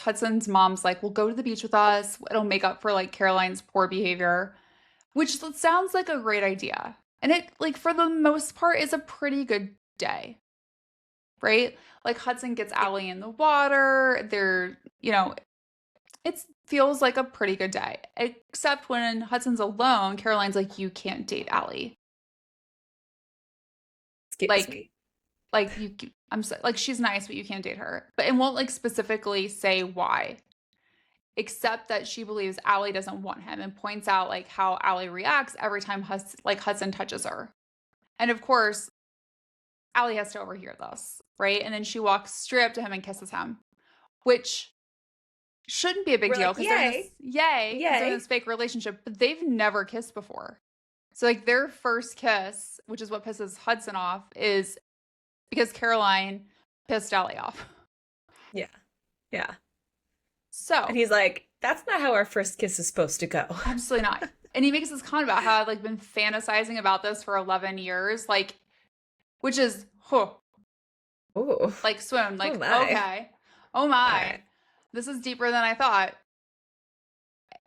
Hudson's mom's like, "We'll go to the beach with us. It'll make up for like Caroline's poor behavior," which sounds like a great idea. And it, like, for the most part, is a pretty good day, right? Like, Hudson gets Yeah. Allie in the water. It feels like a pretty good day. Except when Hudson's alone, Caroline's like, "You can't date Allie." Excuse Like, me. I'm so, like, she's nice, but you can't date her. But it won't like specifically say why, except that she believes Allie doesn't want him and points out like how Allie reacts every time Hudson touches her. And of course, Allie has to overhear this, right? And then she walks straight up to him and kisses him, which shouldn't be a big We're deal like, because they're in yay, this yay because they're in yay. this fake relationship, but they've never kissed before. So like their first kiss, which is what pisses Hudson off, is because Caroline pissed Allie off. Yeah. Yeah. And So he's like, that's not how our first kiss is supposed to go. absolutely not. And he makes this comment about how I've like been fantasizing about this for 11 years, like, which is, huh, Ooh. like swoon, Oh like, my. okay, oh All my, right. this is deeper than I thought.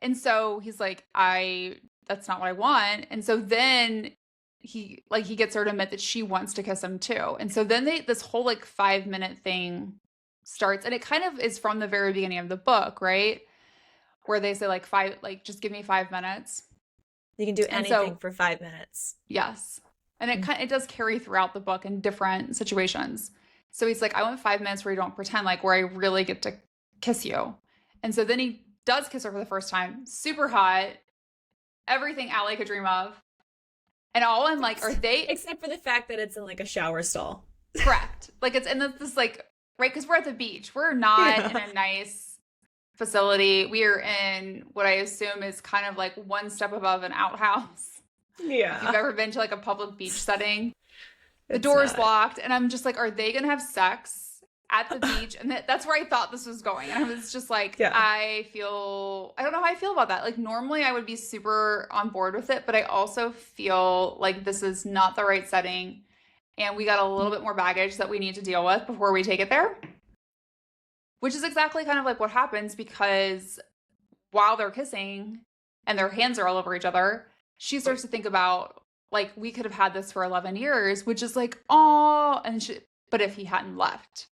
And so he's like, that's not what I want. And so then he gets her to admit that she wants to kiss him too. And so then this whole like 5 minute thing starts. And it kind of is from the very beginning of the book, right? Where they say like just give me 5 minutes. You can do And anything so, for 5 minutes. yes. And it does carry throughout the book in different situations. So he's like, I want 5 minutes where you don't pretend, like where I really get to kiss you. And so then he does kiss her for the first time. Super hot. Everything Allie could dream of. And all I'm like, are they Except for the fact that it's in like a shower stall. correct? Like it's in this like, right? Because we're at the beach. We're not in Yeah. a nice facility. We are in what I assume is kind of like one step above an outhouse. If you've Yeah. ever been to like a public beach setting, the It's door's not. locked, and I'm just like, are they gonna have sex at the beach? And that's where I thought this was going. And I was just like, Yeah. I don't know how I feel about that. Like normally I would be super on board with it, but I also feel like this is not the right setting, and we got a little bit more baggage that we need to deal with before we take it there. Which is exactly kind of like what happens because while they're kissing and their hands are all over each other, she starts to think about like we could have had this for 11 years, which is like, oh, but if he hadn't left.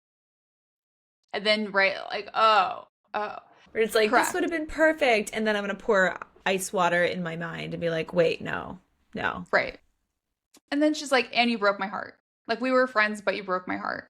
And then right like, oh, Where it's like, this would correct. have been perfect. And then I'm going to pour ice water in my mind and be like, wait, no, no. Right. And then she's like, and you broke my heart. Like we were friends, but you broke my heart.